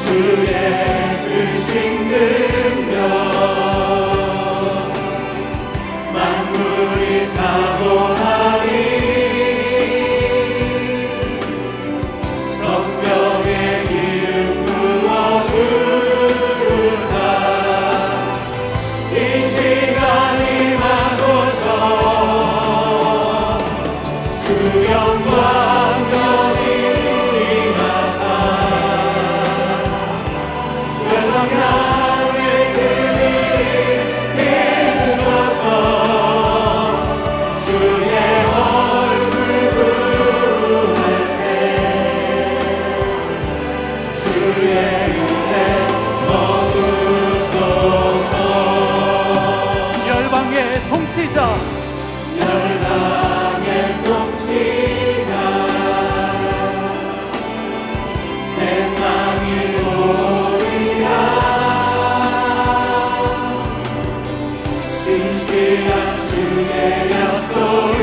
주의 크신 능력 만물이 사모하니 성령의 기름 부어주사 이 시간이 마소서 주 영광 영이 임하사 열방향의 그리 비추소서 주의 얼굴 구할 때 주의 은혜 머무소서 열방의 통치자 열방의 통치자 세상이 오리라 신실한 주의 약속으로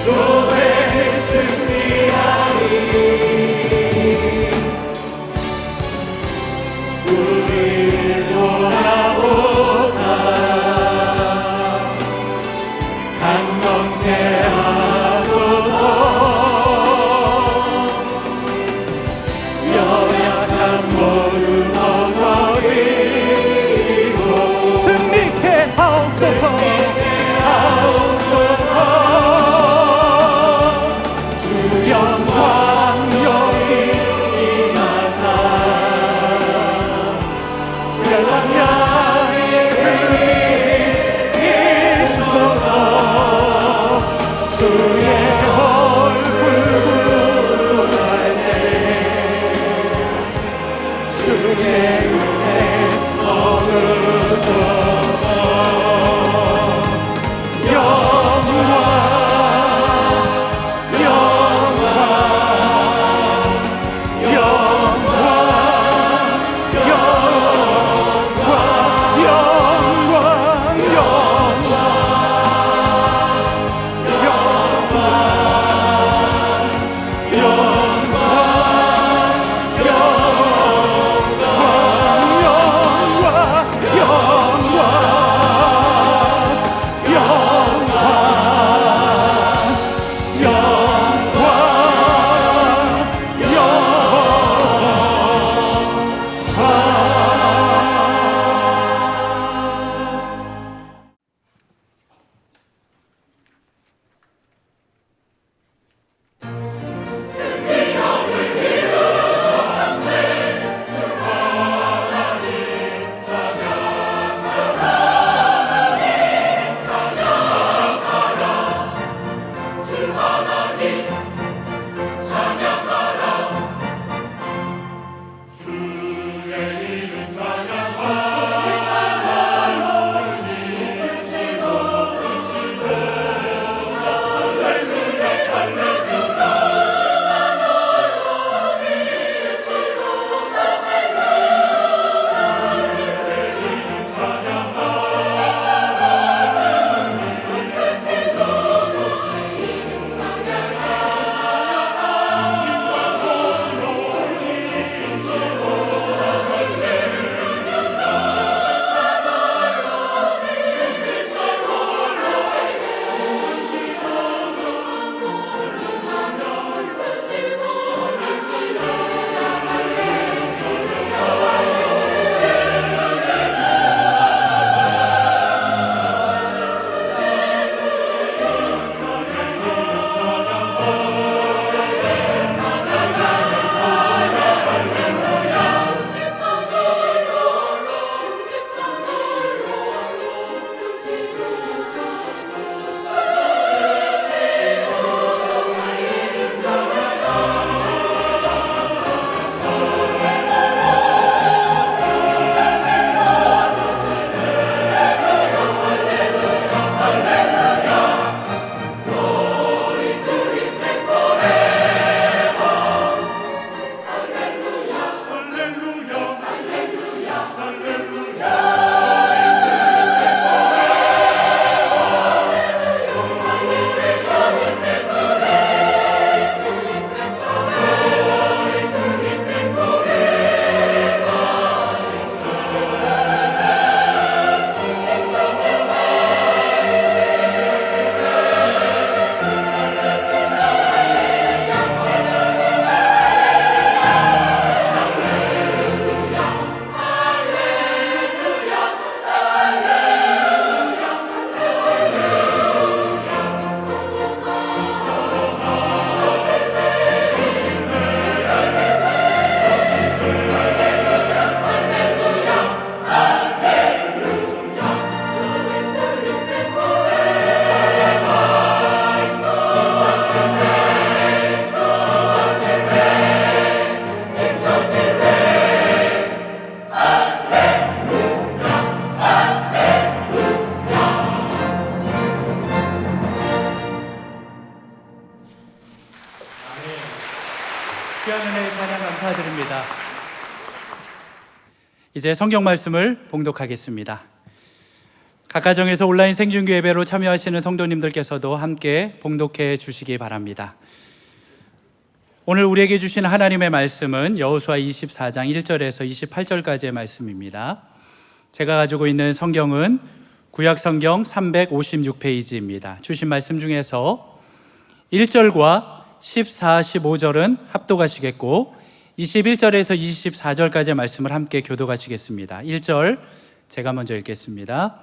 교회를 승리하리 귀한 은혜 찬양 감사드립니다. 이제 성경 말씀을 봉독하겠습니다. 각 가정에서 온라인 생중계 예배로 참여하시는 성도님들께서도 함께 봉독해 주시기 바랍니다. 오늘 우리에게 주신 하나님의 말씀은 여호수아 24장 1절에서 28절까지의 말씀입니다. 제가 가지고 있는 성경은 구약 성경 356페이지입니다. 주신 말씀 중에서 1절과 14, 15절은 합독하시겠고 21절에서 24절까지의 말씀을 함께 교독하시겠습니다. 1절 제가 먼저 읽겠습니다.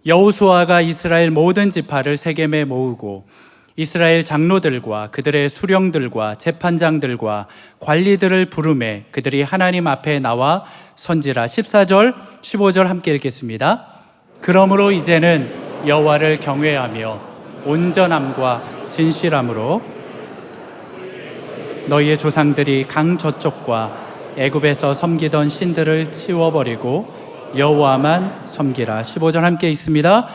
여호수아가 이스라엘 모든 지파를 세겜에 모으고 이스라엘 장로들과 그들의 수령들과 재판장들과 관리들을 부르매 그들이 하나님 앞에 나와 선지라. 14절, 15절 함께 읽겠습니다. 그러므로 이제는 여호와를 경외하며 온전함과 진실함으로 너희의 조상들이 강 저쪽과 애굽에서 섬기던 신들을 치워버리고 여호와만 섬기라. 15절 함께 있습니다.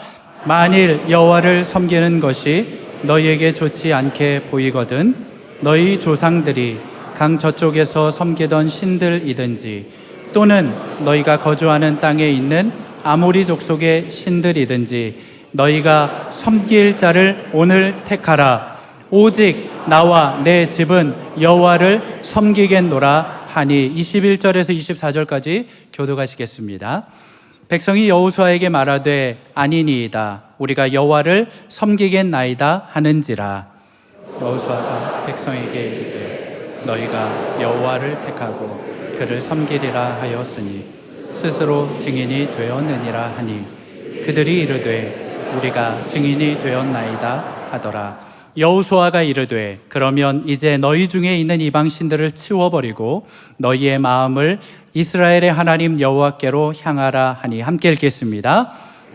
만일 여호와를 섬기는 것이 너희에게 좋지 않게 보이거든 너희 조상들이 강 저쪽에서 섬기던 신들이든지 또는 너희가 거주하는 땅에 있는 아모리 족속의 신들이든지 너희가 섬길 자를 오늘 택하라. 오직 나와 내 집은 여호와를 섬기겠노라 하니. 21절에서 24절까지 교독하시겠습니다. 백성이 여호수아에게 말하되 아니니이다. 우리가 여호와를 섬기겠나이다 하는지라. 여호수아가 백성에게 이르되 너희가 여호와를 택하고 그를 섬기리라 하였으니 스스로 증인이 되었느니라 하니 그들이 이르되 우리가 증인이 되었나이다 하더라. 여호수아가 이르되 그러면 이제 너희 중에 있는 이방 신들을 치워버리고 너희의 마음을 이스라엘의 하나님 여호와께로 향하라 하니. 함께 읽겠습니다.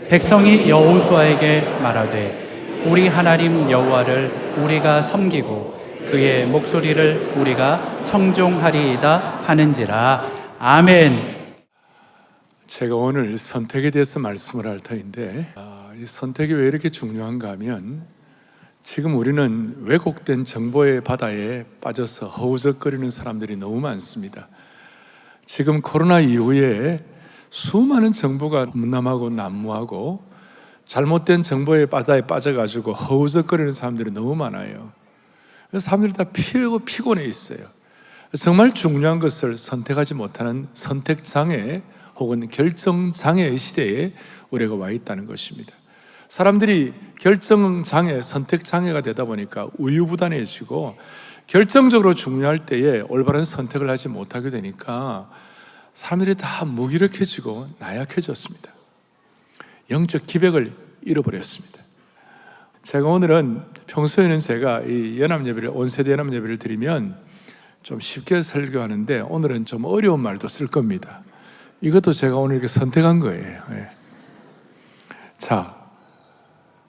백성이 여호수아에게 말하되 우리 하나님 여호와를 우리가 섬기고 그의 목소리를 우리가 청종하리이다 하는지라. 아멘. 제가 오늘 선택에 대해서 말씀을 할 터인데 이 선택이 왜 이렇게 중요한가 하면 지금 우리는 왜곡된 정보의 바다에 빠져서 허우적거리는 사람들이 너무 많습니다. 지금 코로나 이후에 수많은 정보가 문남하고 난무하고 잘못된 정보의 바다에 빠져가지고 허우적거리는 사람들이 너무 많아요. 그래서 사람들이 다 피곤해 있어요. 정말 중요한 것을 선택하지 못하는 선택장애 혹은 결정장애의 시대에 우리가 와 있다는 것입니다. 사람들이 결정장애, 선택장애가 되다 보니까 우유부단해지고 결정적으로 중요할 때에 올바른 선택을 하지 못하게 되니까 사람들이 다 무기력해지고 나약해졌습니다. 영적 기백을 잃어버렸습니다. 제가 오늘은 평소에는 제가 이 연합예배를, 온세대 연합예배를 드리면 좀 쉽게 설교하는데 오늘은 좀 어려운 말도 쓸 겁니다. 이것도 제가 오늘 이렇게 선택한 거예요. 자,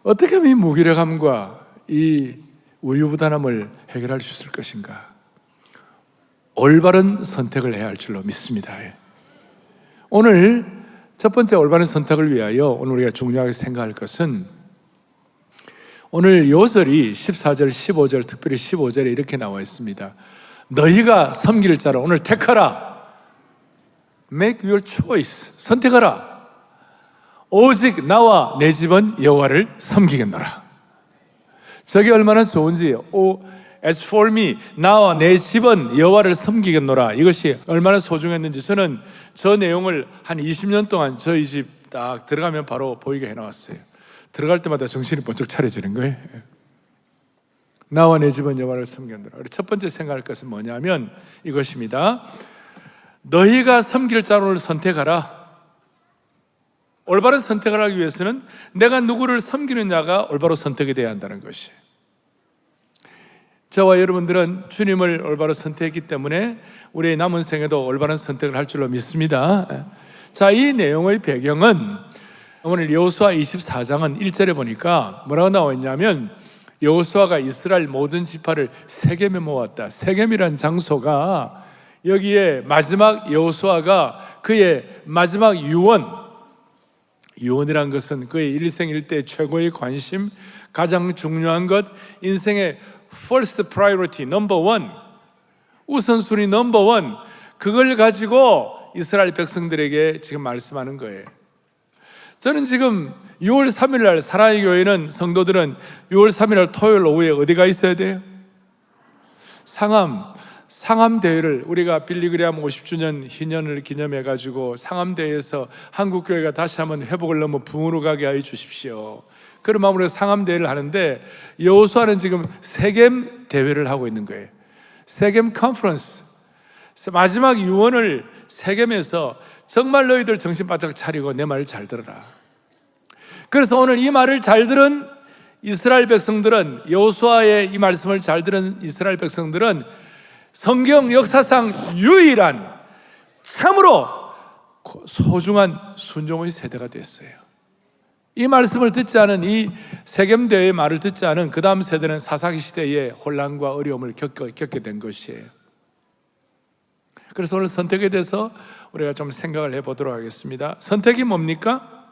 어떻게 하면 이 무기력함과 이 우유부단함을 해결할 수 있을 것인가? 올바른 선택을 해야 할 줄로 믿습니다. 오늘 첫 번째 올바른 선택을 위하여 오늘 우리가 중요하게 생각할 것은 오늘 요절이 14절, 15절, 특별히 15절에 이렇게 나와 있습니다. 너희가 섬길 자를 오늘 택하라. Make your choice. 선택하라. 오직 나와 내 집은 여호와를 섬기겠노라. 저게 얼마나 좋은지. As for me, 나와 내 집은 여호와를 섬기겠노라. 이것이 얼마나 소중했는지 저는 저 내용을 한 20년 동안 저희 집 딱 들어가면 바로 보이게 해놨어요. 들어갈 때마다 정신이 번쩍 차려지는 거예요. 나와 내 집은 여호와를 섬기겠노라. 첫 번째 생각할 것은 뭐냐면 이것입니다. 너희가 섬길 자를 선택하라. 올바른 선택을 하기 위해서는 내가 누구를 섬기느냐가 올바로 선택이 되어야 한다는 것이에요. 저와 여러분들은 주님을 올바로 선택했기 때문에 우리의 남은 생에도 올바른 선택을 할 줄로 믿습니다. 자, 이 내용의 배경은 오늘 여호수아 24장은 1절에 보니까 뭐라고 나와 있냐면 여호수아가 이스라엘 모든 지파를 세겜에 모았다. 세겜이란 장소가 여기에 마지막 여호수아가 그의 마지막 유언이란 것은 그의 일생일대 최고의 관심, 가장 중요한 것, 인생의 first priority, number one, 우선순위 넘버원, 그걸 가지고 이스라엘 백성들에게 지금 말씀하는 거예요. 저는 지금 6월 3일 날 사랑의 교회는 성도들은 6월 3일 날 토요일 오후에 어디가 있어야 돼요? 상암 대회를 우리가 빌리그레암 50주년 희년을 기념해 가지고 상암 대회에서 한국 교회가 다시 한번 회복을 너무 붕으로 가게 하여 주십시오. 그런 마음으로 상암 대회를 하는데 여호수아는 지금 세겜 대회를 하고 있는 거예요. 세겜 컨퍼런스. 마지막 유언을 세겜에서 정말 너희들 정신 바짝 차리고 내 말을 잘 들어라. 그래서 오늘 이 말을 잘 들은 이스라엘 백성들은, 여호수아의 이 말씀을 잘 들은 이스라엘 백성들은 성경 역사상 유일한 참으로 소중한 순종의 세대가 됐어요. 이 말씀을 듣지 않은, 이 세겜대의 말을 듣지 않은 그 다음 세대는 사사기 시대의 혼란과 어려움을 겪게 된 것이에요. 그래서 오늘 선택에 대해서 우리가 좀 생각을 해보도록 하겠습니다. 선택이 뭡니까?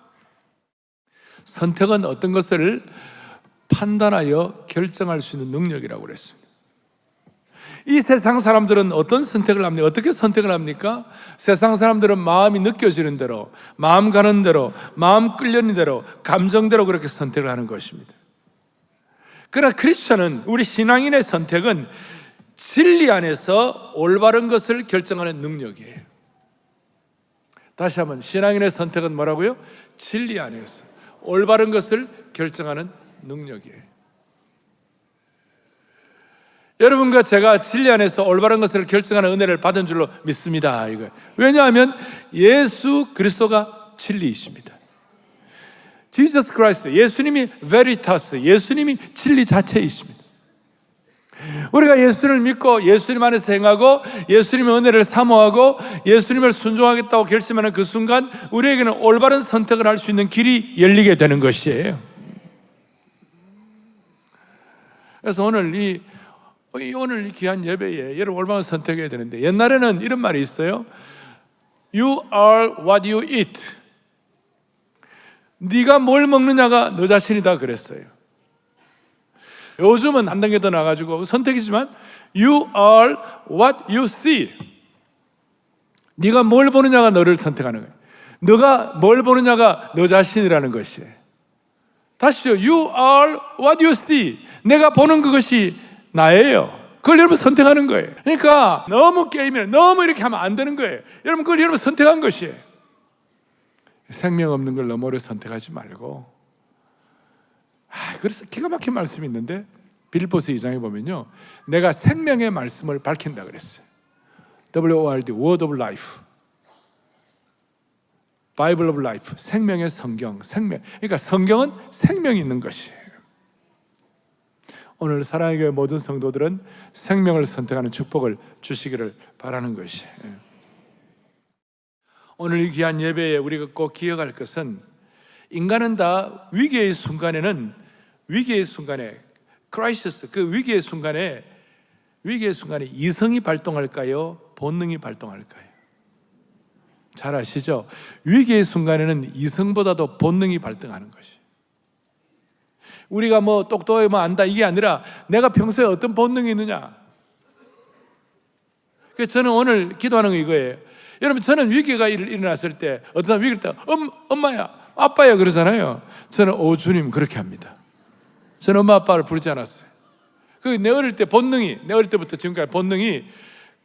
선택은 어떤 것을 판단하여 결정할 수 있는 능력이라고 그랬습니다. 이 세상 사람들은 어떤 선택을 합니까? 어떻게 선택을 합니까? 세상 사람들은 마음이 느껴지는 대로, 마음 가는 대로, 마음 끌려는 대로, 감정대로 그렇게 선택을 하는 것입니다. 그러나 크리스천은, 우리 신앙인의 선택은 진리 안에서 올바른 것을 결정하는 능력이에요. 다시 한번, 신앙인의 선택은 뭐라고요? 진리 안에서 올바른 것을 결정하는 능력이에요. 여러분과 제가 진리 안에서 올바른 것을 결정하는 은혜를 받은 줄로 믿습니다. 이거. 왜냐하면 예수 그리스도가 진리이십니다. Jesus Christ, 예수님이 Veritas, 예수님이 진리 자체이십니다. 우리가 예수를 믿고 예수님 안에서 행하고 예수님의 은혜를 사모하고 예수님을 순종하겠다고 결심하는 그 순간 우리에게는 올바른 선택을 할 수 있는 길이 열리게 되는 것이에요. 그래서 오늘 이 귀한 예배에 여러분 올바른 선택해야 되는데, 옛날에는 이런 말이 있어요. You are what you eat. 네가 뭘 먹느냐가 너 자신이다 그랬어요. 요즘은 한 단계 더 나가지고 선택이지만 You are what you see. 네가 뭘 보느냐가 너를 선택하는 거예요. 너가 뭘 보느냐가 너 자신이라는 것이에요. 다시요. You are what you see. 내가 보는 그것이 나예요. 그걸 여러분 선택하는 거예요. 그러니까 너무 게임을 너무 이렇게 하면 안 되는 거예요. 여러분 그걸 여러분 선택한 것이에요. 생명 없는 걸 너무 오래 선택하지 말고. 그래서 기가 막힌 말씀이 있는데 빌립보서 2장에 보면요, 내가 생명의 말씀을 밝힌다 그랬어요. WORD, Word of Life, Bible of Life, 생명의 성경, 생명. 그러니까 성경은 생명이 있는 것이에요. 오늘 사랑의 교회 모든 성도들은 생명을 선택하는 축복을 주시기를 바라는 것이에요. 오늘 이 귀한 예배에 우리가 꼭 기억할 것은, 인간은 다 위기의 순간에 크라이시스, 그 위기의 순간에 이성이 발동할까요? 본능이 발동할까요? 잘 아시죠? 위기의 순간에는 이성보다도 본능이 발동하는 것이. 우리가 뭐 똑똑하게 뭐 안다 이게 아니라 내가 평소에 어떤 본능이 있느냐. 그래서 저는 오늘 기도하는 거 이거예요. 여러분, 저는 위기가 일어났을 때 어떤 사람 위기를 때 엄마야, 아빠야 그러잖아요. 저는 주님 그렇게 합니다. 저는 엄마 아빠를 부르지 않았어요. 내 어릴 때 본능이, 내 어릴 때부터 지금까지 본능이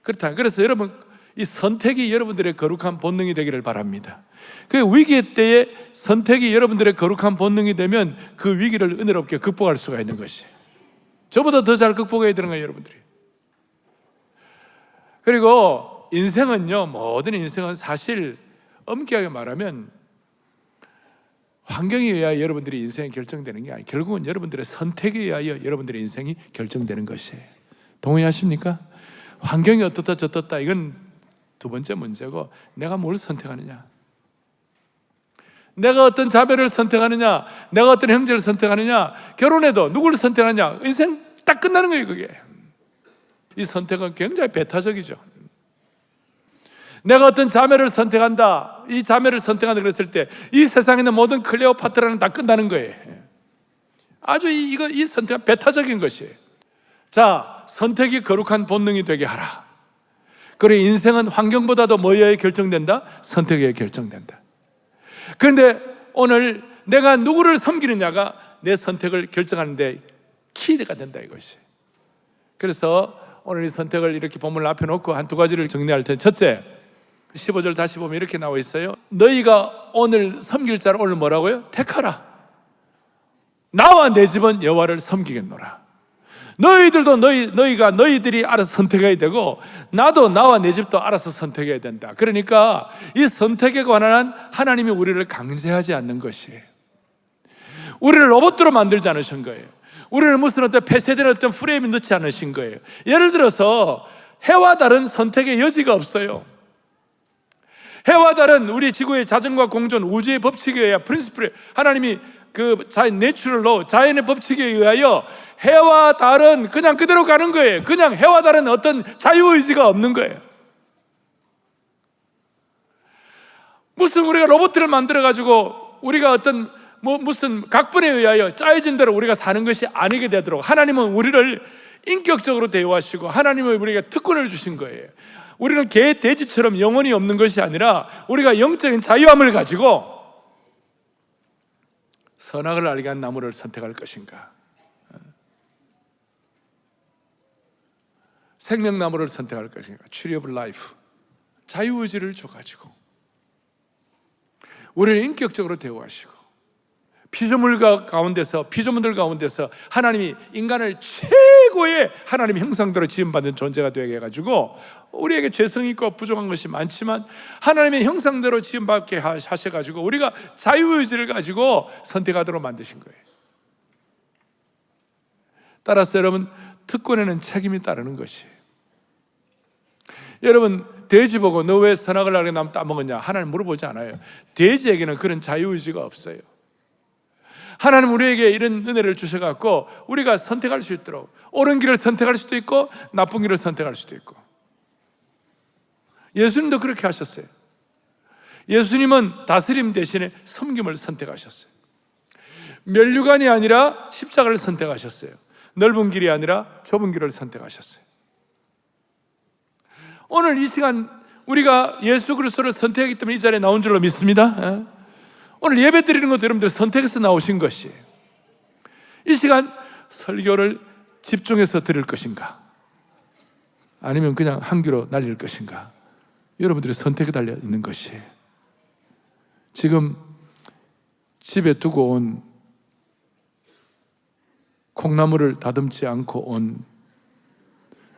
그렇다. 그래서 여러분, 이 선택이 여러분들의 거룩한 본능이 되기를 바랍니다. 그 위기 때에 선택이 여러분들의 거룩한 본능이 되면 그 위기를 은혜롭게 극복할 수가 있는 것이에요. 저보다 더 잘 극복해야 되는 거예요, 여러분들이. 그리고 인생은요, 모든 인생은 사실 엄격하게 말하면 환경에 의하여 여러분들의 인생이 결정되는 게 아니에요. 결국은 여러분들의 선택에 의하여 여러분들의 인생이 결정되는 것이에요. 동의하십니까? 환경이 어떻다 저떻다 이건 두 번째 문제고, 내가 뭘 선택하느냐, 내가 어떤 자매를 선택하느냐, 내가 어떤 형제를 선택하느냐, 결혼해도 누구를 선택하느냐, 인생 딱 끝나는 거예요. 그게 이 선택은 굉장히 배타적이죠. 내가 어떤 자매를 선택한다, 이 자매를 선택한다 그랬을 때 이 세상에 있는 모든 클레오파트라는 다 끝나는 거예요. 아주 이 선택은 배타적인 것이에요. 자, 선택이 거룩한 본능이 되게 하라. 그리고 인생은 환경보다도 뭐에 결정된다? 선택에 결정된다. 그런데 오늘 내가 누구를 섬기느냐가 내 선택을 결정하는데 키가 된다 이것이. 그래서 오늘 이 선택을 이렇게 본문을 앞에 놓고 한 두 가지를 정리할 텐데, 첫째, 15절 다시 보면 이렇게 나와 있어요. 너희가 오늘 섬길 자를 오늘 뭐라고요? 택하라. 나와 내 집은 여호와를 섬기겠노라. 너희들도 너희들이 알아서 선택해야 되고, 나도 나와 내 집도 알아서 선택해야 된다. 그러니까 이 선택에 관한 하나님이 우리를 강제하지 않는 것이에요. 우리를 로봇으로 만들지 않으신 거예요. 우리를 무슨 어떤 폐쇄된 어떤 프레임에 넣지 않으신 거예요. 예를 들어서 해와 달은 선택의 여지가 없어요. 해와 달은 우리 지구의 자전과 공존, 우주의 법칙에 의해 프린시플에 하나님이 그 내추럴로 자연의 법칙에 의하여 해와 달은 그냥 그대로 가는 거예요. 그냥 해와 달은 어떤 자유의지가 없는 거예요. 무슨 우리가 로봇을 만들어가지고 우리가 어떤 무슨 각본에 의하여 짜여진 대로 우리가 사는 것이 아니게 되도록 하나님은 우리를 인격적으로 대우하시고 하나님은 우리에게 특권을 주신 거예요. 우리는 개, 돼지처럼 영혼이 없는 것이 아니라 우리가 영적인 자유함을 가지고 선악을 알게 한 나무를 선택할 것인가, 생명나무를 선택할 것인가, Tree of Life, 자유의지를 줘가지고 우리를 인격적으로 대우하시고 피조물들 가운데서 하나님이 인간을 최고의 하나님 형상대로 지음받은 존재가 되게 해가지고 우리에게 죄성이 있고 부족한 것이 많지만 하나님의 형상대로 지음받게 하셔가지고 우리가 자유의지를 가지고 선택하도록 만드신 거예요. 따라서 여러분, 특권에는 책임이 따르는 것이에요. 여러분, 돼지 보고 너 왜 선악을 알게 나무 따먹었냐? 하나님 물어보지 않아요. 돼지에게는 그런 자유의지가 없어요. 하나님 우리에게 이런 은혜를 주셔갖고 우리가 선택할 수 있도록 옳은 길을 선택할 수도 있고 나쁜 길을 선택할 수도 있고, 예수님도 그렇게 하셨어요. 예수님은 다스림 대신에 섬김을 선택하셨어요. 면류관이 아니라 십자가를 선택하셨어요. 넓은 길이 아니라 좁은 길을 선택하셨어요. 오늘 이 시간 우리가 예수 그리스도를 선택하기 때문에 이 자리에 나온 줄로 믿습니다. 오늘 예배 드리는 것도 여러분들 선택해서 나오신 것이에요. 이 시간 설교를 집중해서 들을 것인가, 아니면 그냥 한 귀로 날릴 것인가, 여러분들의 선택에 달려 있는 것이에요. 지금 집에 두고 온 콩나물을 다듬지 않고 온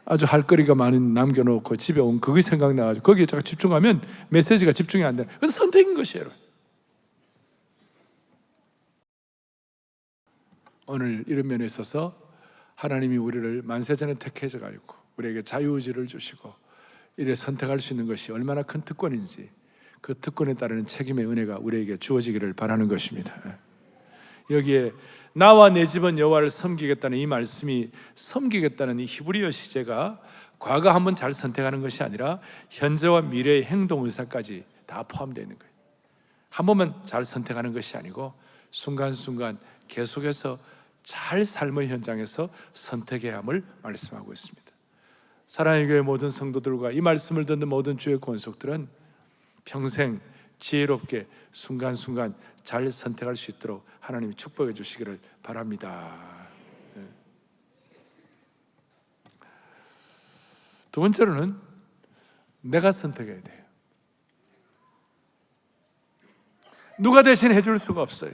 아주 할 거리가 많은 남겨놓고 집에 온 그게 생각나가지고 거기에 제가 집중하면 메시지가 집중이 안 되는, 그건 선택인 것이에요. 여러분, 오늘 이런 면에 있어서 하나님이 우리를 만세전에 택해져 가지고 우리에게 자유의지를 주시고 이래 선택할 수 있는 것이 얼마나 큰 특권인지, 그 특권에 따르는 책임의 은혜가 우리에게 주어지기를 바라는 것입니다. 여기에 나와 내 집은 여호와를 섬기겠다는 이 말씀이, 섬기겠다는 이 히브리어 시제가 과거 한번 잘 선택하는 것이 아니라 현재와 미래의 행동 의사까지 다 포함되어 있는 거예요. 한 번만 잘 선택하는 것이 아니고 순간순간 계속해서 잘 삶의 현장에서 선택해야 함을 말씀하고 있습니다. 사랑의 교회 모든 성도들과 이 말씀을 듣는 모든 주의 권속들은 평생 지혜롭게 순간순간 잘 선택할 수 있도록 하나님이 축복해 주시기를 바랍니다. 두 번째로는 내가 선택해야 돼요. 누가 대신 해줄 수가 없어요.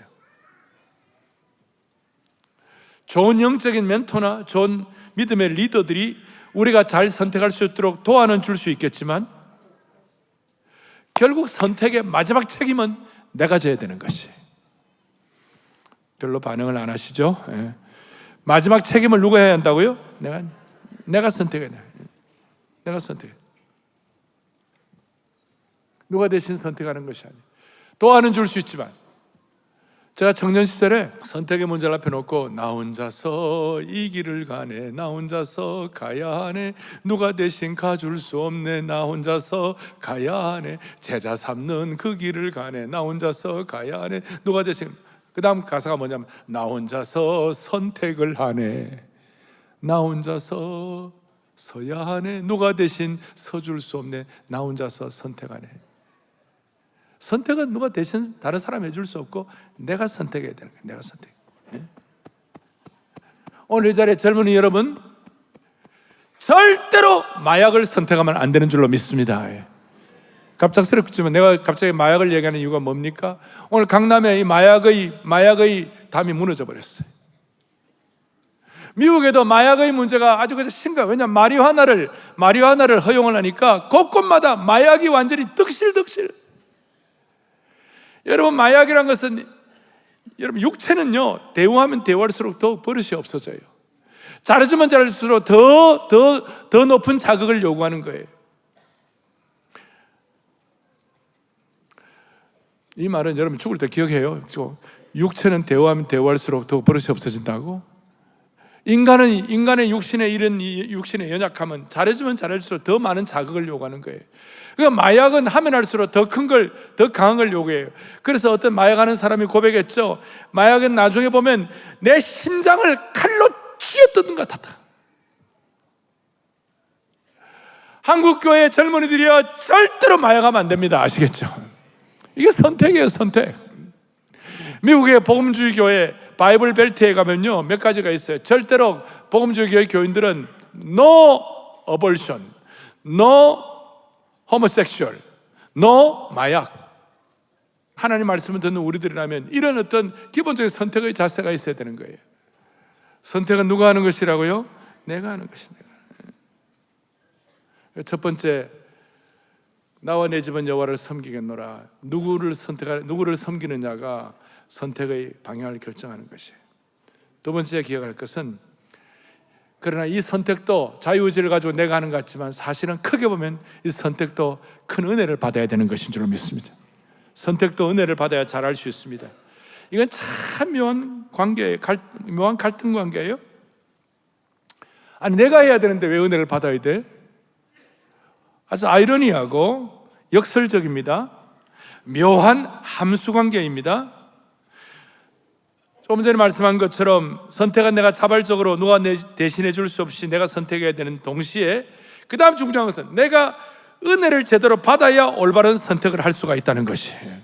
좋은 영적인 멘토나 좋은 믿음의 리더들이 우리가 잘 선택할 수 있도록 도와는 줄 수 있겠지만 결국 선택의 마지막 책임은 내가 져야 되는 것이. 별로 반응을 안 하시죠? 예. 마지막 책임을 누가 해야 한다고요? 내가 선택해야 돼. 내가 선택해. 누가 대신 선택하는 것이 아니에요. 도와는 줄 수 있지만, 제가 청년 시절에 선택의 문제를 앞에 놓고 나 혼자서 이 길을 가네, 나 혼자서 가야 하네, 누가 대신 가줄 수 없네, 나 혼자서 가야 하네, 제자 삼는 그 길을 가네, 나 혼자서 가야 하네, 누가 대신. 그 다음 가사가 뭐냐면 나 혼자서 선택을 하네, 나 혼자서 서야 하네. 누가 대신 서줄 수 없네. 나 혼자서 선택하네. 선택은 누가 대신 다른 사람이 해줄 수 없고 내가 선택해야 되는 거예요. 내가 선택. 오늘 이 자리에 젊은이 여러분, 절대로 마약을 선택하면 안 되는 줄로 믿습니다. 갑작스럽지만 내가 갑자기 마약을 얘기하는 이유가 뭡니까? 오늘 강남에 이 마약의 담이 무너져 버렸어요. 미국에도 마약의 문제가 아주 심각해요. 왜냐하면 마리화나를 허용을 하니까 곳곳마다 마약이 완전히 득실득실. 여러분, 마약이란 것은, 여러분, 육체는요, 대우하면 대우할수록 더 버릇이 없어져요. 잘해주면 잘해줄수록 더 높은 자극을 요구하는 거예요. 이 말은 여러분 죽을 때 기억해요. 육체는 대우하면 대우할수록 더 버릇이 없어진다고. 인간의 육신의 육신의 연약함은 잘해주면 잘해줄수록 더 많은 자극을 요구하는 거예요. 그러니까 마약은 하면 할수록 더 강한 걸 요구해요. 그래서 어떤 마약하는 사람이 고백했죠. 마약은 나중에 보면 내 심장을 칼로 쥐어뜯는 것 같았다. 한국 교회 젊은이들이요, 절대로 마약하면 안 됩니다. 아시겠죠? 이게 선택이에요, 선택. 미국의 복음주의 교회 바이블 벨트에 가면요, 몇 가지가 있어요. 절대로 복음주의 교회 교인들은 no abortion, no homosexual, no 마약. 하나님 말씀을 듣는 우리들이라면 이런 어떤 기본적인 선택의 자세가 있어야 되는 거예요. 선택은 누가 하는 것이라고요? 내가 하는 것이다. 첫 번째, 나와 내 집은 여호와를 섬기겠노라. 누구를 섬기느냐가 선택의 방향을 결정하는 것이에요. 두 번째 기억할 것은, 그러나 이 선택도 자유의지를 가지고 내가 하는 것 같지만 사실은 크게 보면 이 선택도 큰 은혜를 받아야 되는 것인 줄로 믿습니다. 선택도 은혜를 받아야 잘할 수 있습니다. 이건 참 묘한 관계예요. 묘한 갈등 관계예요. 아니, 내가 해야 되는데 왜 은혜를 받아야 돼? 아주 아이러니하고 역설적입니다. 묘한 함수 관계입니다. 조금 전에 말씀한 것처럼 선택은 내가 자발적으로 누가 대신해 줄 수 없이 내가 선택해야 되는 동시에, 그 다음 중요한 것은 내가 은혜를 제대로 받아야 올바른 선택을 할 수가 있다는 것이에요.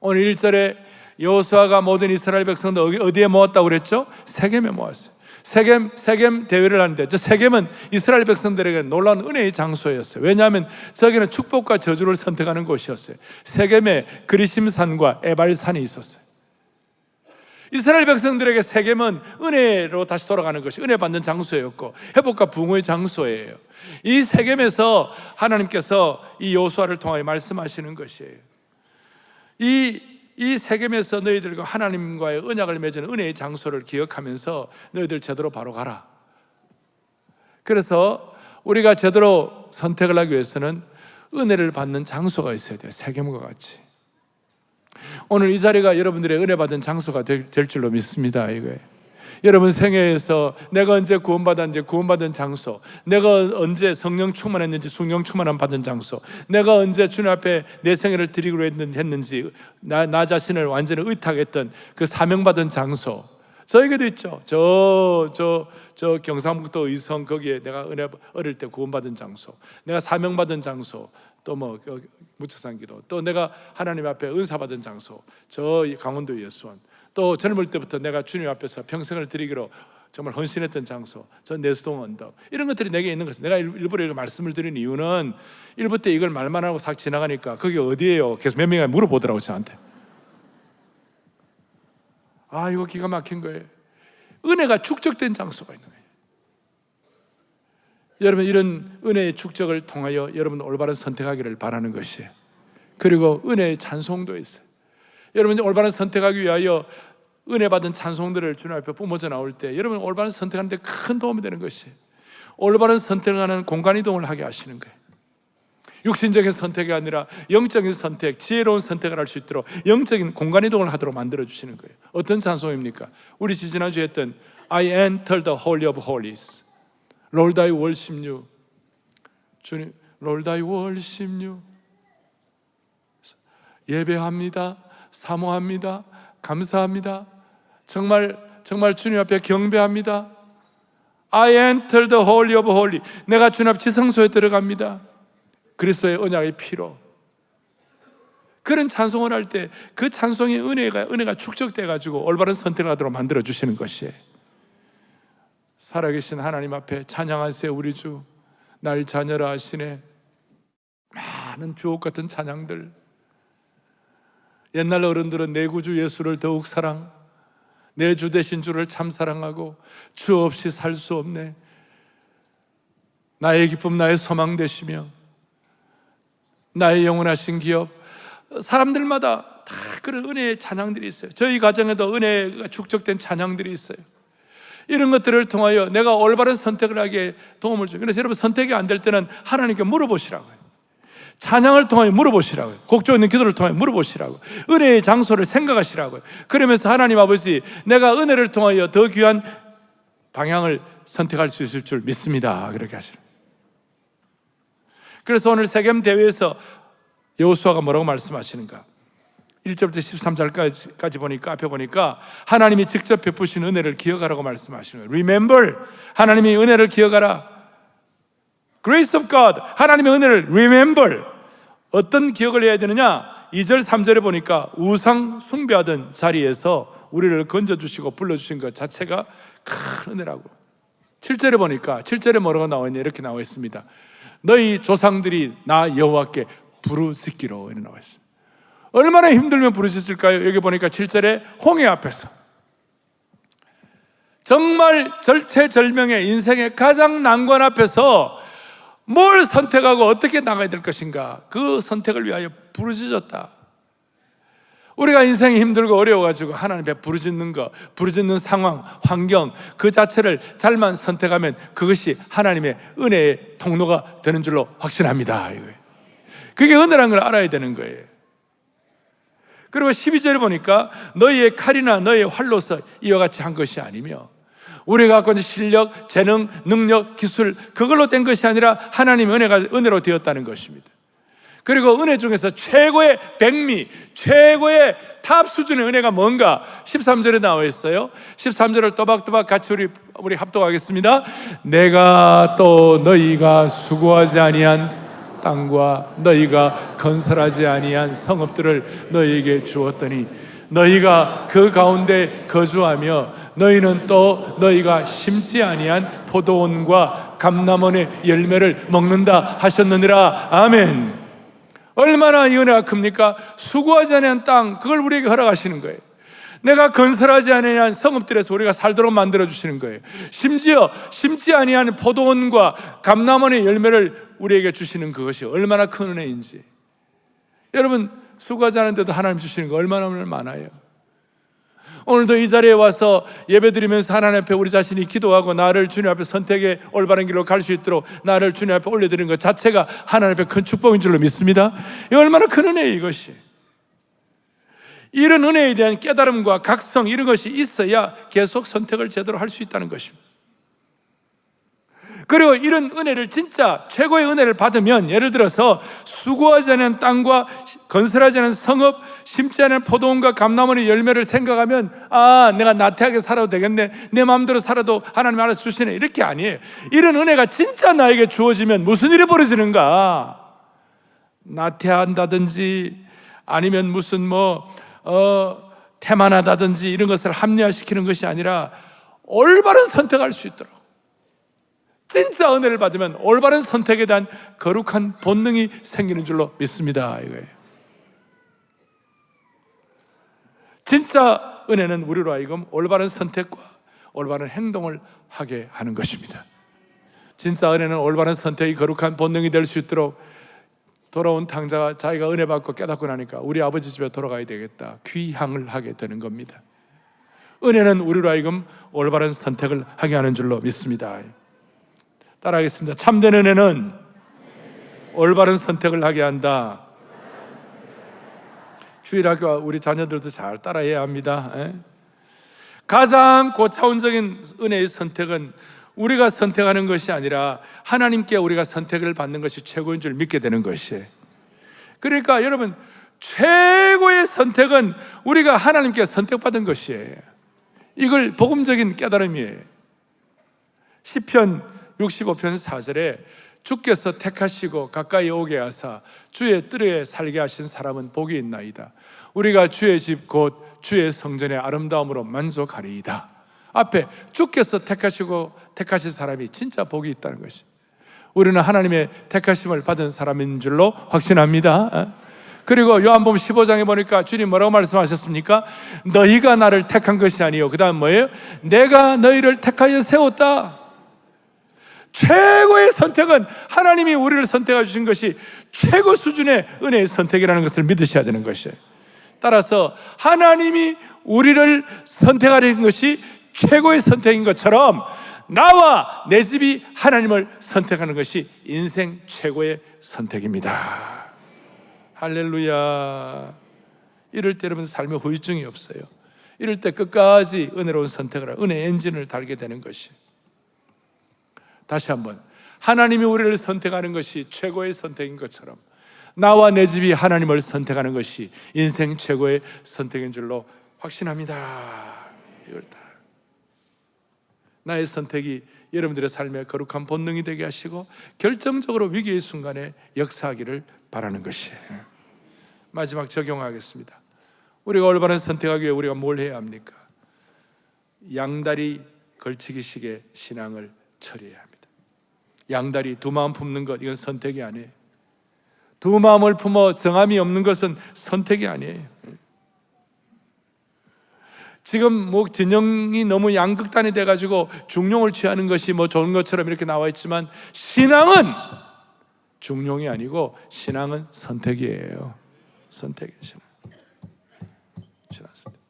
오늘 1절에 여호수아가 모든 이스라엘 백성들 어디에 모았다고 그랬죠? 세겜에 모았어요. 세겜 대회를 하는데, 저 세겜은 이스라엘 백성들에게 놀라운 은혜의 장소였어요. 왜냐하면 저기는 축복과 저주를 선택하는 곳이었어요. 세겜에 그리심산과 에발산이 있었어요. 이스라엘 백성들에게 세겜은 은혜로 다시 돌아가는 것이 은혜 받는 장소였고 회복과 부흥의 장소예요. 이 세겜에서 하나님께서 이 여호수아를 통하여 말씀하시는 것이에요. 이 세겜에서 너희들과 하나님과의 언약을 맺은 은혜의 장소를 기억하면서 너희들 제대로 바로 가라. 그래서 우리가 제대로 선택을 하기 위해서는 은혜를 받는 장소가 있어야 돼요. 세겜과 같이. 오늘 이 자리가 여러분들의 은혜 받은 장소가 될 줄로 믿습니다. 이거예요. 여러분 생애에서 내가 언제 구원받았는지 구원받은 장소, 내가 언제 성령 충만했는지 성령 충만함 받은 장소, 내가 언제 주님 앞에 내 생애를 드리기로 했는지 나 자신을 완전히 의탁했던 그 사명받은 장소, 저에게도 있죠. 저 경상북도 의성 거기에 내가 은혜 어릴 때 구원받은 장소, 내가 사명받은 장소, 또 무척산 기도, 또 내가 하나님 앞에 은사받은 장소, 저 강원도 예수원, 또 젊을 때부터 내가 주님 앞에서 평생을 드리기로 정말 헌신했던 장소, 저 내수동 언덕, 이런 것들이 내게 있는 것은, 내가 일부러 이렇게 말씀을 드린 이유는 1부 때 이걸 말만 하고 싹 지나가니까 그게 어디예요? 계속 몇 명이 물어보더라고 저한테. 아, 이거 기가 막힌 거예요. 은혜가 축적된 장소가 있는 거예요. 여러분, 이런 은혜의 축적을 통하여 여러분 올바른 선택하기를 바라는 것이에요. 그리고 은혜의 찬송도 있어요. 여러분, 올바른 선택하기 위하여 은혜 받은 찬송들을 주님 앞에 뿜어져 나올 때 여러분 올바른 선택하는 데 큰 도움이 되는 것이에요. 올바른 선택을 하는 공간 이동을 하게 하시는 거예요. 육신적인 선택이 아니라 영적인 선택, 지혜로운 선택을 할 수 있도록 영적인 공간 이동을 하도록 만들어 주시는 거예요. 어떤 찬송입니까? 우리 지난주에 했던 I enter the holy of holies, Lord I worship you. 주님, Lord I worship you. 예배합니다. 사모합니다. 감사합니다. 정말 주님 앞에 경배합니다. I enter the holy of holy. 내가 주님 앞 지성소에 들어갑니다. 그리스도의 언약의 피로. 그런 찬송을 할 때 그 찬송의 은혜가 축적돼 가지고 올바른 선택을 하도록 만들어 주시는 것이에요. 살아계신 하나님 앞에 찬양하세요. 우리 주 날 자녀라 하시네. 많은 주옥 같은 찬양들. 옛날 어른들은 내 구주 예수를 더욱 사랑, 내 주 되신 주를 참 사랑하고 주 없이 살 수 없네. 나의 기쁨, 나의 소망 되시며 나의 영원하신 기업. 사람들마다 다 그런 은혜의 찬양들이 있어요. 저희 가정에도 은혜가 축적된 찬양들이 있어요. 이런 것들을 통하여 내가 올바른 선택을 하기에 도움을 줘요. 그래서 여러분, 선택이 안 될 때는 하나님께 물어보시라고요. 찬양을 통하여 물어보시라고요. 곡조 있는 기도를 통하여 물어보시라고요. 은혜의 장소를 생각하시라고요. 그러면서 하나님 아버지, 내가 은혜를 통하여 더 귀한 방향을 선택할 수 있을 줄 믿습니다. 그렇게 하시라고요. 그래서 오늘 세겜 대회에서 여호수아가 뭐라고 말씀하시는가? 1절부터 13절까지 보니까, 앞에 보니까 하나님이 직접 베푸신 은혜를 기억하라고 말씀하시는 거예요. Remember, 하나님이 은혜를 기억하라. Grace of God, 하나님의 은혜를 remember. 어떤 기억을 해야 되느냐? 2절, 3절에 보니까 우상 숭배하던 자리에서 우리를 건져주시고 불러주신 것 자체가 큰 은혜라고. 7절에 보니까, 7절에 뭐라고 나와 있냐? 이렇게 나와 있습니다. 너희 조상들이 나 여호와께 부르짖기로 이렇게 나와 있습니다. 얼마나 힘들면 부르짖을까요? 여기 보니까 7절에 홍해 앞에서 정말 절체절명의 인생의 가장 난관 앞에서 뭘 선택하고 어떻게 나가야 될 것인가, 그 선택을 위하여 부르짖었다. 우리가 인생이 힘들고 어려워가지고 하나님 앞에 부르짖는 것, 부르짖는 상황, 환경 그 자체를 잘만 선택하면 그것이 하나님의 은혜의 통로가 되는 줄로 확신합니다. 그게 은혜라는 걸 알아야 되는 거예요. 그리고 12절에 보니까 너희의 칼이나 너희의 활로서 이와 같이 한 것이 아니며, 우리가 갖고 있는 실력, 재능, 능력, 기술 그걸로 된 것이 아니라 하나님의 은혜로 되었다는 것입니다. 그리고 은혜 중에서 최고의 백미, 최고의 탑 수준의 은혜가 뭔가 13절에 나와 있어요. 13절을 또박또박 같이 우리 합독하겠습니다. 내가 또 너희가 수고하지 아니한 땅과 너희가 건설하지 아니한 성읍들을 너희에게 주었더니 너희가 그 가운데 거주하며 너희는 또 너희가 심지 아니한 포도원과 감람원의 열매를 먹는다 하셨느니라. 아멘. 얼마나 이 은혜가 큽니까? 수고하지 아니한 땅, 그걸 우리에게 허락하시는 거예요. 내가 건설하지 아니한 성읍들에서 우리가 살도록 만들어주시는 거예요. 심지어 심지 아니한 포도원과 감람원의 열매를 우리에게 주시는 그것이 얼마나 큰 은혜인지. 여러분, 수고하지 않은데도 하나님 주시는 거 얼마나 많아요. 오늘도 이 자리에 와서 예배드리면서 하나님 앞에 우리 자신이 기도하고 나를 주님 앞에 선택의 올바른 길로 갈 수 있도록 나를 주님 앞에 올려드리는 것 자체가 하나님 앞에 큰 축복인 줄로 믿습니다. 이 얼마나 큰 은혜예요, 이것이. 이런 은혜에 대한 깨달음과 각성, 이런 것이 있어야 계속 선택을 제대로 할 수 있다는 것입니다. 그리고 이런 은혜를, 진짜 최고의 은혜를 받으면, 예를 들어서 수고하지 않은 땅과 건설하지 않은 성읍, 심지 않은 포도원과 감람원의 열매를 생각하면, 아, 내가 나태하게 살아도 되겠네, 내 마음대로 살아도 하나님 알아서 주시네, 이렇게 아니에요. 이런 은혜가 진짜 나에게 주어지면 무슨 일이 벌어지는가? 나태한다든지 아니면 무슨 태만하다든지 이런 것을 합리화시키는 것이 아니라 올바른 선택할 수 있도록, 진짜 은혜를 받으면 올바른 선택에 대한 거룩한 본능이 생기는 줄로 믿습니다. 이거예요. 진짜 은혜는 우리로 하여금 올바른 선택과 올바른 행동을 하게 하는 것입니다. 진짜 은혜는 올바른 선택이 거룩한 본능이 될 수 있도록, 돌아온 탕자가 자기가 은혜 받고 깨닫고 나니까 우리 아버지 집에 돌아가야 되겠다, 귀향을 하게 되는 겁니다. 은혜는 우리로 하여금 올바른 선택을 하게 하는 줄로 믿습니다. 따라하겠습니다. 참된 은혜는 올바른 선택을 하게 한다. 주일학교와 우리 자녀들도 잘 따라해야 합니다. 가장 고차원적인 은혜의 선택은 우리가 선택하는 것이 아니라 하나님께 우리가 선택을 받는 것이 최고인 줄 믿게 되는 것이에요. 그러니까 여러분, 최고의 선택은 우리가 하나님께 선택받은 것이에요. 이걸 복음적인 깨달음이에요. 시편 65편 4절에 주께서 택하시고 가까이 오게 하사 주의 뜰에 살게 하신 사람은 복이 있나이다. 우리가 주의 집 곧 주의 성전의 아름다움으로 만족하리이다. 앞에 주께서 택하시고 택하신 사람이 진짜 복이 있다는 것이, 우리는 하나님의 택하심을 받은 사람인 줄로 확신합니다. 그리고 요한복음 15장에 보니까 주님 뭐라고 말씀하셨습니까? 너희가 나를 택한 것이 아니요, 그 다음 뭐예요? 내가 너희를 택하여 세웠다. 최고의 선택은 하나님이 우리를 선택해 주신 것이 최고 수준의 은혜의 선택이라는 것을 믿으셔야 되는 것이에요. 따라서 하나님이 우리를 선택하는 것이 최고의 선택인 것처럼 나와 내 집이 하나님을 선택하는 것이 인생 최고의 선택입니다. 할렐루야. 이럴 때 여러분 삶에 후유증이 없어요. 이럴 때 끝까지 은혜로운 선택을 하고 은혜의 엔진을 달게 되는 것이, 다시 한번 하나님이 우리를 선택하는 것이 최고의 선택인 것처럼 나와 내 집이 하나님을 선택하는 것이 인생 최고의 선택인 줄로 확신합니다. 이걸 다 나의 선택이 여러분들의 삶의 거룩한 본능이 되게 하시고 결정적으로 위기의 순간에 역사하기를 바라는 것이에요. 마지막 적용하겠습니다. 우리가 올바른 선택하기 위해 우리가 뭘 해야 합니까? 양다리 걸치기식의 신앙을 처리해야 합니다. 양다리 두 마음 품는 것, 이건 선택이 아니에요. 두 마음을 품어 정함이 없는 것은 선택이 아니에요. 지금 뭐 진영이 너무 양극단이 돼가지고 중용을 취하는 것이 뭐 좋은 것처럼 이렇게 나와 있지만, 신앙은 중용이 아니고 신앙은 선택이에요. 선택이에요. 신앙 선택.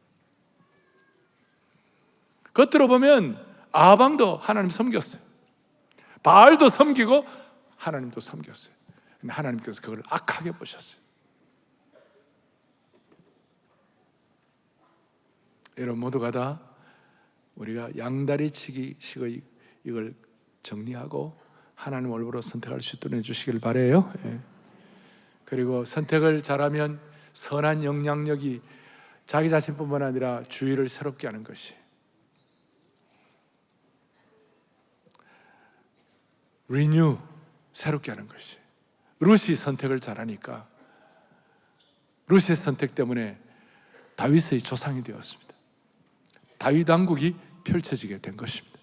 겉으로 보면 아방도 하나님 섬겼어요. 바알도 섬기고 하나님도 섬겼어요. 근데 하나님께서 그걸 악하게 보셨어요. 여러분 모두가 다 우리가 양다리 치기식의 이걸 정리하고 하나님 올바로 선택할 수 있도록 해주시길 바라요. 그리고 선택을 잘하면 선한 영향력이 자기 자신뿐만 아니라 주위를 새롭게 하는 것이, 리뉴, 새롭게 하는 것이. 룻이 선택을 잘하니까 룻의 선택 때문에 다윗의 조상이 되었습니다. 다윗 왕국이 펼쳐지게 된 것입니다.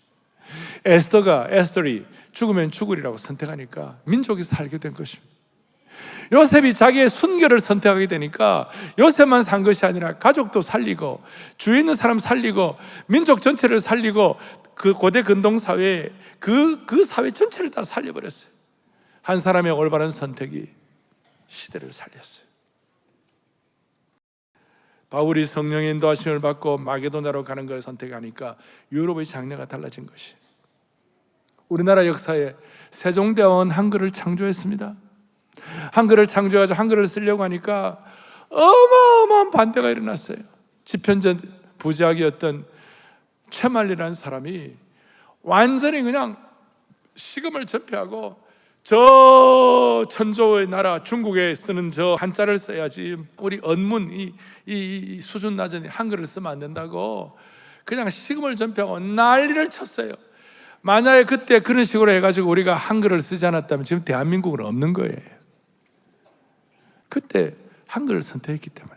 에스더이 죽으면 죽으리라고 선택하니까 민족이 살게 된 것입니다. 요셉이 자기의 순결을 선택하게 되니까 요셉만 산 것이 아니라 가족도 살리고 주위에 있는 사람 살리고 민족 전체를 살리고 그 고대 근동사회에 그 사회 전체를 다 살려버렸어요. 한 사람의 올바른 선택이 시대를 살렸어요. 바울이 성령의 인도하심을 받고 마게도냐로 가는 걸 선택하니까 유럽의 장래가 달라진 것이, 우리나라 역사에 세종대왕은 한글을 창조했습니다. 한글을 창조해서 한글을 쓰려고 하니까 어마어마한 반대가 일어났어요. 집현전 부작이었던 최만리라는 사람이 완전히 그냥 식음을 전폐하고 저 천조의 나라 중국에 쓰는 저 한자를 써야지, 우리 언문 이 수준 낮은 한글을 쓰면 안 된다고 그냥 식음을 전폐하고 난리를 쳤어요. 만약에 그때 그런 식으로 해가지고 우리가 한글을 쓰지 않았다면 지금 대한민국은 없는 거예요. 그때 한글을 선택했기 때문에.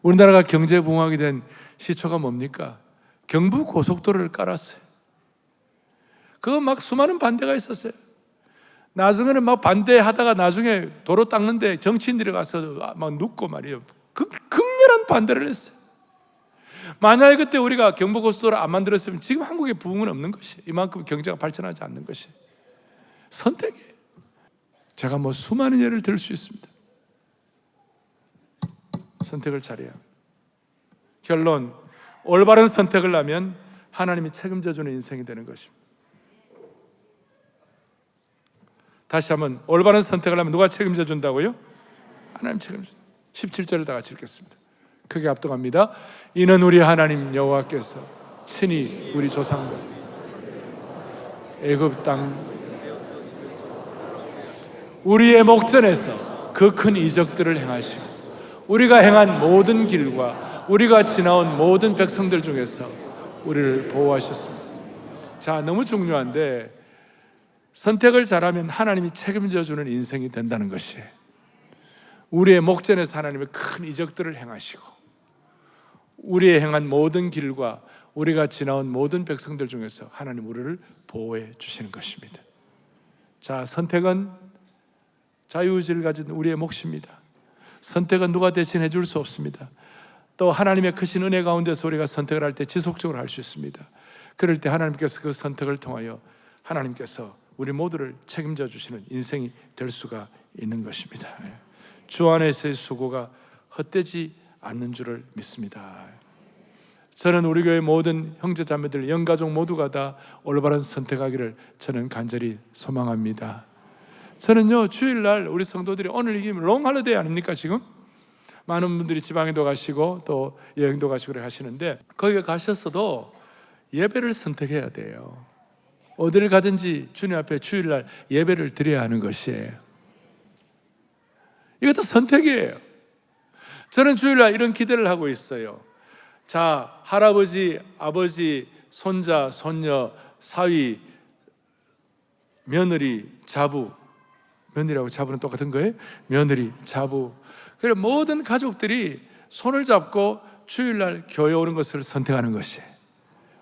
우리나라가 경제 붕괴하게 된 시초가 뭡니까? 경부 고속도로를 깔았어요. 그거 막 수많은 반대가 있었어요. 나중에는 막 반대하다가 나중에 도로 닦는데 정치인들이 가서 막 눕고 말이에요. 극렬한 반대를 했어요. 만약에 그때 우리가 경부고속도로 안 만들었으면 지금 한국에 부흥은 없는 것이, 이만큼 경제가 발전하지 않는 것이 선택이에요. 제가 뭐 수많은 예를 들 수 있습니다. 선택을 잘해야 합니다. 결론, 올바른 선택을 하면 하나님이 책임져주는 인생이 되는 것입니다. 다시 한번, 올바른 선택을 하면 누가 책임져 준다고요? 하나님 책임져. 17절을 다 같이 읽겠습니다. 크게 합독합니다. 이는 우리 하나님 여호와께서 친히 우리 조상들 애굽 땅 우리의 목전에서 그 큰 이적들을 행하시고 우리가 행한 모든 길과 우리가 지나온 모든 백성들 중에서 우리를 보호하셨습니다. 자, 너무 중요한데 선택을 잘하면 하나님이 책임져 주는 인생이 된다는 것이, 우리의 목전에서 하나님의 큰 이적들을 행하시고 우리의 행한 모든 길과 우리가 지나온 모든 백성들 중에서 하나님 우리를 보호해 주시는 것입니다. 자, 선택은 자유의지를 가진 우리의 몫입니다. 선택은 누가 대신해 줄 수 없습니다. 또 하나님의 크신 은혜 가운데서 우리가 선택을 할 때 지속적으로 할 수 있습니다. 그럴 때 하나님께서 그 선택을 통하여 하나님께서 우리 모두를 책임져 주시는 인생이 될 수가 있는 것입니다. 주 안에서의 수고가 헛되지 않는 줄을 믿습니다. 저는 우리 교회 모든 형제 자매들, 영가족 모두가 다 올바른 선택하기를 저는 간절히 소망합니다. 저는요, 주일날 우리 성도들이, 오늘 이게 롱 할리데이 아닙니까? 지금 많은 분들이 지방에도 가시고 또 여행도 가시고 그래 하시는데, 거기 가셨어도 예배를 선택해야 돼요. 어디를 가든지 주님 앞에 주일날 예배를 드려야 하는 것이에요. 이것도 선택이에요. 저는 주일날 이런 기대를 하고 있어요. 자, 할아버지, 아버지, 손자, 손녀, 사위, 며느리, 자부, 며느리하고 자부는 똑같은 거예요? 며느리, 자부, 그리고 모든 가족들이 손을 잡고 주일날 교회 오는 것을 선택하는 것이에요.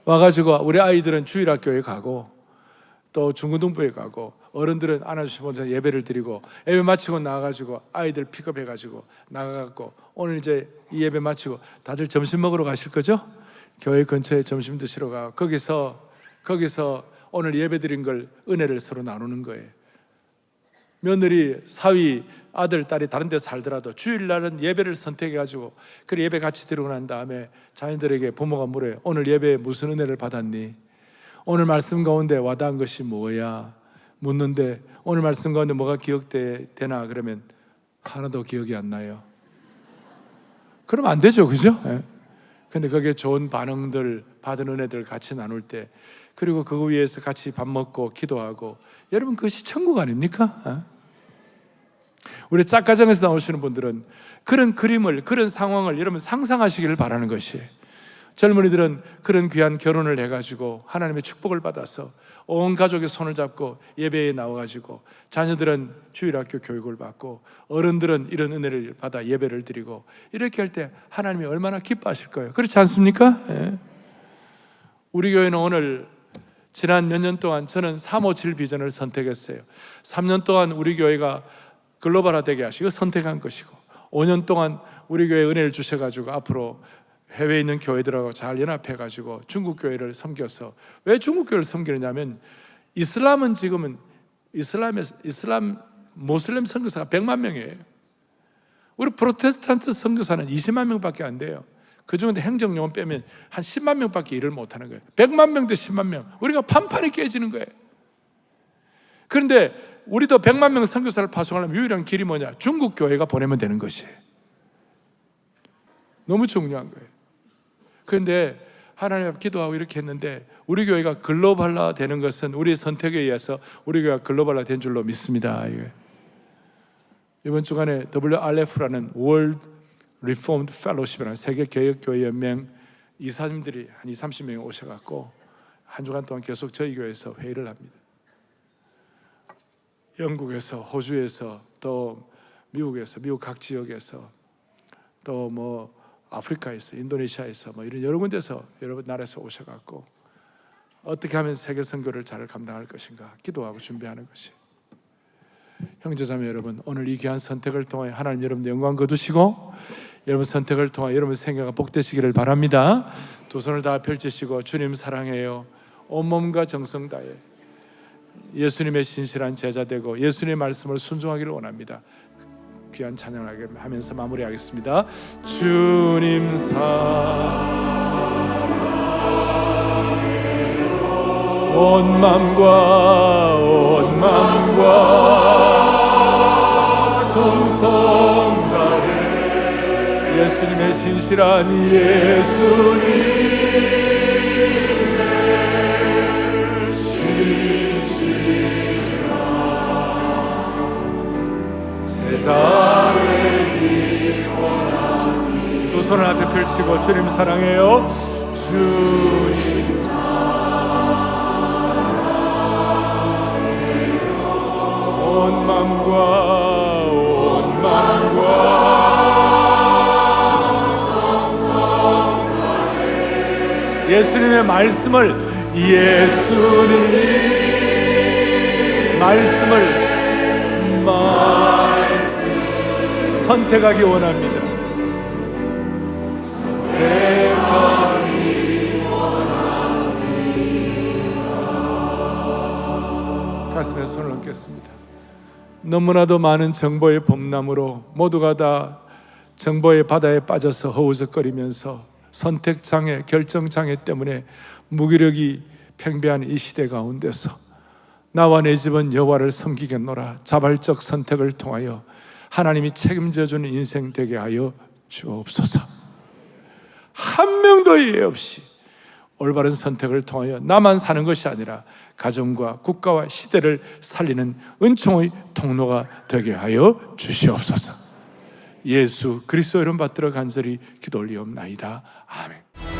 와가지고 우리 아이들은 주일학교에 가고 또 중고등부에 가고, 어른들은 안아주시면서 예배를 드리고, 예배 마치고 나가가지고 아이들 픽업해가지고 나가갖고, 오늘 이제 이 예배 마치고 다들 점심 먹으러 가실 거죠? 교회 근처에 점심 드시러 가. 거기서 오늘 예배 드린 걸, 은혜를 서로 나누는 거예요. 며느리, 사위, 아들, 딸이 다른 데 살더라도 주일날은 예배를 선택해가지고 그 예배 같이 드리고 난 다음에 자녀들에게 부모가 물어요. 오늘 예배에 무슨 은혜를 받았니? 오늘 말씀 가운데 와닿은 것이 뭐야? 묻는데, 오늘 말씀 가운데 뭐가 기억되나? 그러면 하나도 기억이 안 나요. 그러면 안 되죠, 그죠? 근데 거기에 좋은 반응들, 받은 은혜들 같이 나눌 때, 그리고 그거 위해서 같이 밥 먹고 기도하고, 여러분 그것이 천국 아닙니까? 우리 짝가정에서 나오시는 분들은 그런 그림을, 그런 상황을 여러분 상상하시기를 바라는 것이에요. 젊은이들은 그런 귀한 결혼을 해가지고 하나님의 축복을 받아서 온 가족의 손을 잡고 예배에 나와가지고, 자녀들은 주일학교 교육을 받고, 어른들은 이런 은혜를 받아 예배를 드리고, 이렇게 할 때 하나님이 얼마나 기뻐하실 거예요. 그렇지 않습니까? 예. 우리 교회는 오늘 지난 몇 년 동안 저는 357 비전을 선택했어요. 3년 동안 우리 교회가 글로벌화되게 하시고 선택한 것이고, 5년 동안 우리 교회에 은혜를 주셔가지고 앞으로 해외에 있는 교회들하고 잘 연합해가지고 중국 교회를 섬겨서, 왜 중국 교회를 섬기느냐면, 이슬람은 지금은 이슬람 모슬렘 선교사가 100만 명이에요. 우리 프로테스탄트 선교사는 20만 명밖에 안 돼요. 그 중에 행정용은 빼면 한 10만 명밖에 일을 못하는 거예요. 100만 명 대 10만 명, 우리가 판판이 깨지는 거예요. 그런데 우리도 100만 명 선교사를 파송하려면 유일한 길이 뭐냐? 중국 교회가 보내면 되는 것이에요. 너무 중요한 거예요. 그런데 하나님 앞에 기도하고 이렇게 했는데, 우리 교회가 글로벌화 되는 것은 우리의 선택에 의해서 우리 교회가 글로벌화 된 줄로 믿습니다. 이번 주간에 WRF라는 World Reformed Fellowship이라는 세계 개혁교회 연맹 이사님들이 한 20-30명이 오셔갖고 한 주간 동안 계속 저희 교회에서 회의를 합니다. 영국에서, 호주에서, 또 미국에서, 미국 각 지역에서, 또 뭐 아프리카에서, 인도네시아에서, 뭐 이런 여러 군데서, 여러 나라에서 오셔갖고 어떻게 하면 세계 선교를 잘 감당할 것인가 기도하고 준비하는 것이. 형제자매 여러분, 오늘 이 귀한 선택을 통해 하나님 여러분 영광 거두시고, 여러분 선택을 통해 여러분 생애가 복되시기를 바랍니다. 두 손을 다 펼치시고, 주님 사랑해요, 온몸과 정성 다해 예수님의 신실한 제자 되고 예수님의 말씀을 순종하기를 원합니다. 귀한 찬양을 하면서 마무리하겠습니다. 주님 사랑해요, 온 맘과 성성 다해 예수님의 신실한 예수님의 신실한 세상을 원하니. 두 손을 앞에 펼치고 주님 사랑해요, 주님 사랑해요, 온 마음과 예수님의 말씀을 선택하기 원합니다. 가슴에 손을 얹겠습니다. 너무나도 많은 정보의 범람으로 모두가 다 정보의 바다에 빠져서 허우적거리면서 선택장애, 결정장애 때문에 무기력이 팽배한 이 시대 가운데서 나와 내 집은 여호와를 섬기겠노라 자발적 선택을 통하여 하나님이 책임져주는 인생 되게 하여 주옵소서. 한 명도 예외 없이 올바른 선택을 통하여 나만 사는 것이 아니라 가정과 국가와 시대를 살리는 은총의 통로가 되게 하여 주시옵소서. 예수 그리스도 이름 받들어 간절히 기도 올리옵나이다. 아멘.